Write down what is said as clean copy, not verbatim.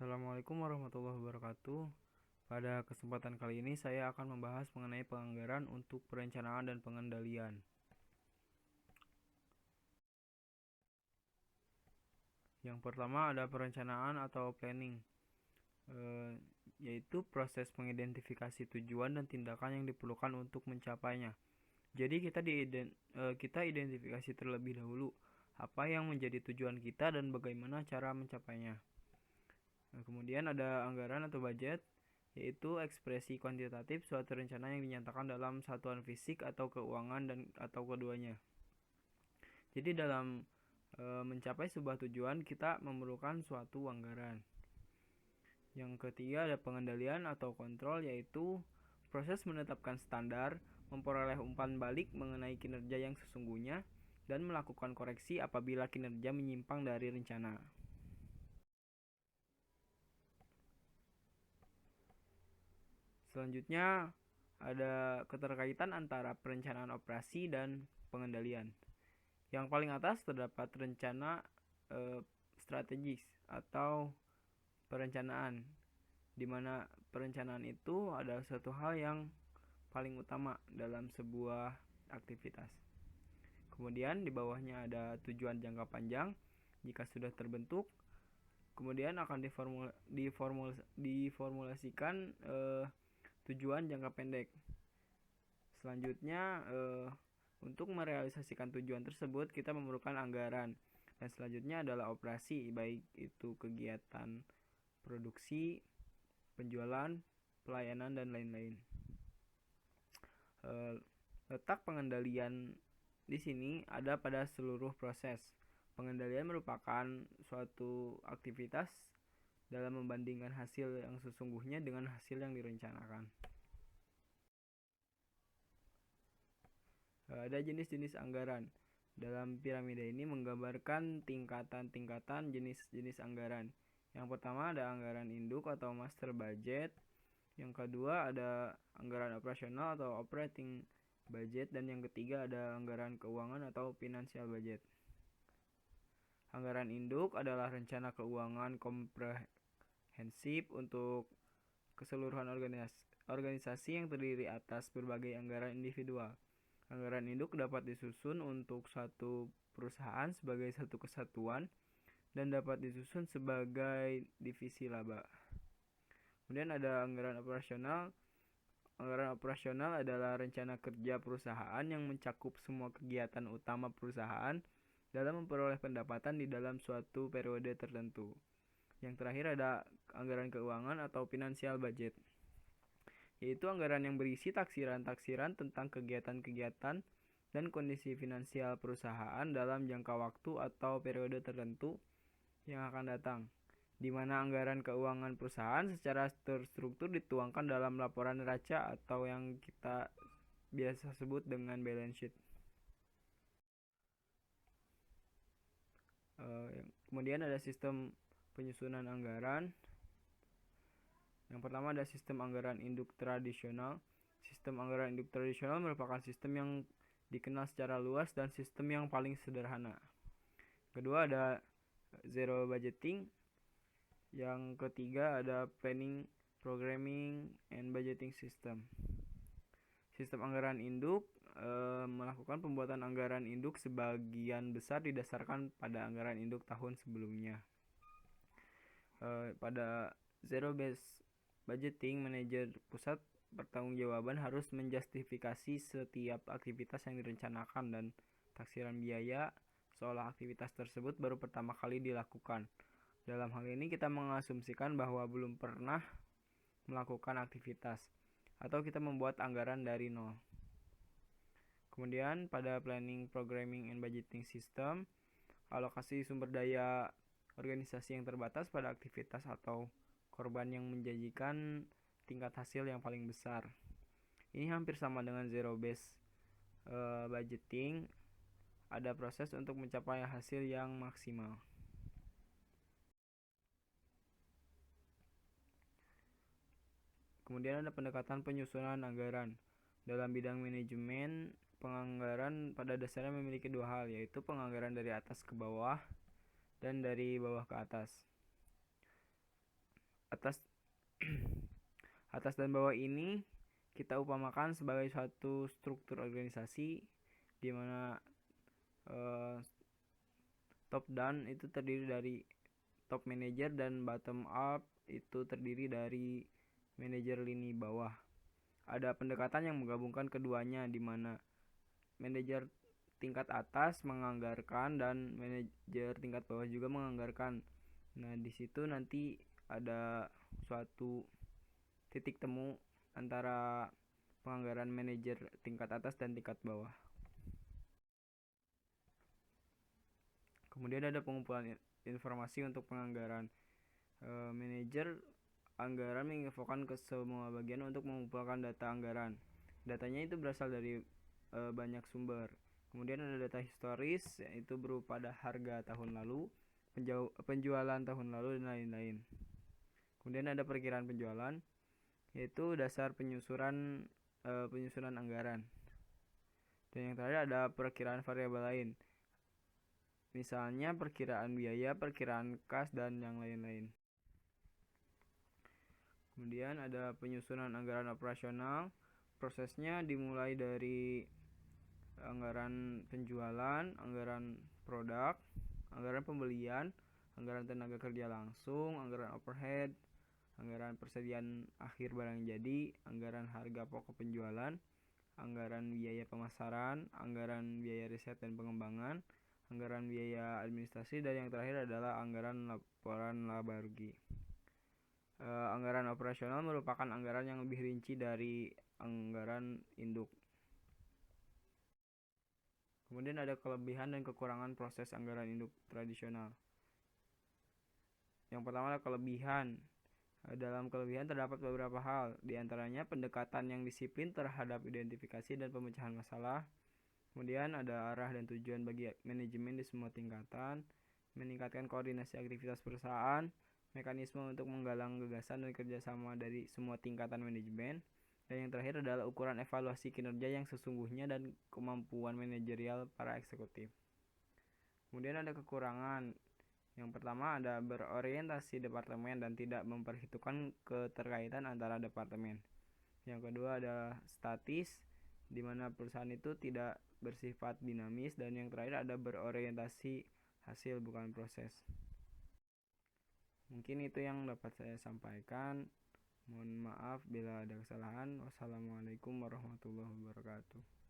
Assalamualaikum warahmatullahi wabarakatuh. Pada kesempatan kali ini saya akan membahas mengenai penganggaran untuk perencanaan dan pengendalian. Yang pertama ada perencanaan atau planning, yaitu proses mengidentifikasi tujuan dan tindakan yang diperlukan untuk mencapainya. Jadi kita identifikasi terlebih dahulu apa yang menjadi tujuan kita dan bagaimana cara mencapainya. Kemudian ada anggaran atau budget, yaitu ekspresi kuantitatif suatu rencana yang dinyatakan dalam satuan fisik atau keuangan dan atau keduanya. Jadi dalam mencapai sebuah tujuan kita memerlukan suatu anggaran. Yang ketiga ada pengendalian atau kontrol, yaitu proses menetapkan standar, memperoleh umpan balik mengenai kinerja yang sesungguhnya, dan melakukan koreksi apabila kinerja menyimpang dari rencana. Selanjutnya ada keterkaitan antara perencanaan operasi dan pengendalian. Yang paling atas terdapat rencana strategis atau perencanaan, di mana perencanaan itu adalah suatu hal yang paling utama dalam sebuah aktivitas. Kemudian di bawahnya ada tujuan jangka panjang. Jika sudah terbentuk, kemudian akan diformulasikan tujuan jangka pendek. Selanjutnya untuk merealisasikan tujuan tersebut kita memerlukan anggaran. Dan selanjutnya adalah operasi, baik itu kegiatan produksi, penjualan, pelayanan, dan lain-lain. Letak pengendalian di sini ada pada seluruh proses. Pengendalian merupakan suatu aktivitas dalam membandingkan hasil yang sesungguhnya dengan hasil yang direncanakan. Ada jenis-jenis anggaran. Dalam piramida ini menggambarkan tingkatan-tingkatan jenis-jenis anggaran. Yang pertama ada anggaran induk atau master budget. Yang kedua ada anggaran operasional atau operating budget. Dan yang ketiga ada anggaran keuangan atau financial budget. Anggaran induk adalah rencana keuangan komprehensif untuk keseluruhan organisasi yang terdiri atas berbagai anggaran individual. Anggaran induk dapat disusun untuk satu perusahaan sebagai satu kesatuan dan dapat disusun sebagai divisi laba. Kemudian ada anggaran operasional. Anggaran operasional adalah rencana kerja perusahaan yang mencakup semua kegiatan utama perusahaan dalam memperoleh pendapatan di dalam suatu periode tertentu. Yang terakhir ada anggaran keuangan atau financial budget, yaitu anggaran yang berisi taksiran-taksiran tentang kegiatan-kegiatan dan kondisi finansial perusahaan dalam jangka waktu atau periode tertentu yang akan datang, di mana anggaran keuangan perusahaan secara terstruktur dituangkan dalam laporan neraca atau yang kita biasa sebut dengan balance sheet. Kemudian ada sistem penyusunan anggaran. Yang pertama ada sistem anggaran induk tradisional. Sistem anggaran induk tradisional merupakan sistem yang dikenal secara luas dan sistem yang paling sederhana. Kedua ada zero budgeting. Yang ketiga ada planning, programming, and budgeting system. Sistem anggaran induk melakukan pembuatan anggaran induk sebagian besar didasarkan pada anggaran induk tahun sebelumnya. Pada zero based budgeting, manajer pusat pertanggungjawaban harus menjustifikasi setiap aktivitas yang direncanakan dan taksiran biaya seolah aktivitas tersebut baru pertama kali dilakukan. Dalam hal ini kita mengasumsikan bahwa belum pernah melakukan aktivitas atau kita membuat anggaran dari nol. Kemudian pada planning, programming, and budgeting system, alokasi sumber daya organisasi yang terbatas pada aktivitas atau korban yang menjanjikan tingkat hasil yang paling besar. Ini hampir sama dengan zero based budgeting. Ada proses untuk mencapai hasil yang maksimal. Kemudian ada pendekatan penyusunan anggaran. Dalam bidang manajemen, penganggaran pada dasarnya memiliki dua hal, yaitu penganggaran dari atas ke bawah dan dari bawah ke atas. atas atas dan bawah ini kita upamakan sebagai suatu struktur organisasi di mana top down itu terdiri dari top manager dan bottom up itu terdiri dari manajer lini bawah. Ada pendekatan yang menggabungkan keduanya di mana manajer tingkat atas menganggarkan dan manajer tingkat bawah juga menganggarkan. Nah, di situ nanti ada suatu titik temu antara penganggaran manajer tingkat atas dan tingkat bawah. Kemudian ada pengumpulan informasi untuk penganggaran. Manajer anggaran menginfokan ke semua bagian untuk mengumpulkan data anggaran. Datanya itu berasal dari banyak sumber. Kemudian ada data historis, yaitu berupa harga tahun lalu, penjualan tahun lalu, dan lain-lain. Kemudian ada perkiraan penjualan, yaitu dasar penyusunan anggaran. Dan yang terakhir ada perkiraan variabel lain, misalnya perkiraan biaya, perkiraan kas, dan yang lain-lain. Kemudian ada penyusunan anggaran operasional. Prosesnya dimulai dari anggaran penjualan, anggaran produk, anggaran pembelian, anggaran tenaga kerja langsung, anggaran overhead, anggaran persediaan akhir barang jadi, anggaran harga pokok penjualan, anggaran biaya pemasaran, anggaran biaya riset dan pengembangan, anggaran biaya administrasi, dan yang terakhir adalah anggaran laporan laba rugi. Anggaran operasional merupakan anggaran yang lebih rinci dari anggaran induk. Kemudian ada kelebihan dan kekurangan proses anggaran induk tradisional. Yang pertama adalah kelebihan. Dalam kelebihan terdapat beberapa hal, di antaranya pendekatan yang disiplin terhadap identifikasi dan pemecahan masalah. Kemudian ada arah dan tujuan bagi manajemen di semua tingkatan, meningkatkan koordinasi aktivitas perusahaan, mekanisme untuk menggalang gagasan dan kerjasama dari semua tingkatan manajemen, dan yang terakhir adalah ukuran evaluasi kinerja yang sesungguhnya dan kemampuan manajerial para eksekutif. Kemudian ada kekurangan. Yang pertama ada berorientasi departemen dan tidak memperhitungkan keterkaitan antara departemen. Yang kedua ada statis, di mana perusahaan itu tidak bersifat dinamis, dan yang terakhir ada berorientasi hasil bukan proses. Mungkin itu yang dapat saya sampaikan. Mohon maaf bila ada kesalahan. Wassalamualaikum warahmatullahi wabarakatuh.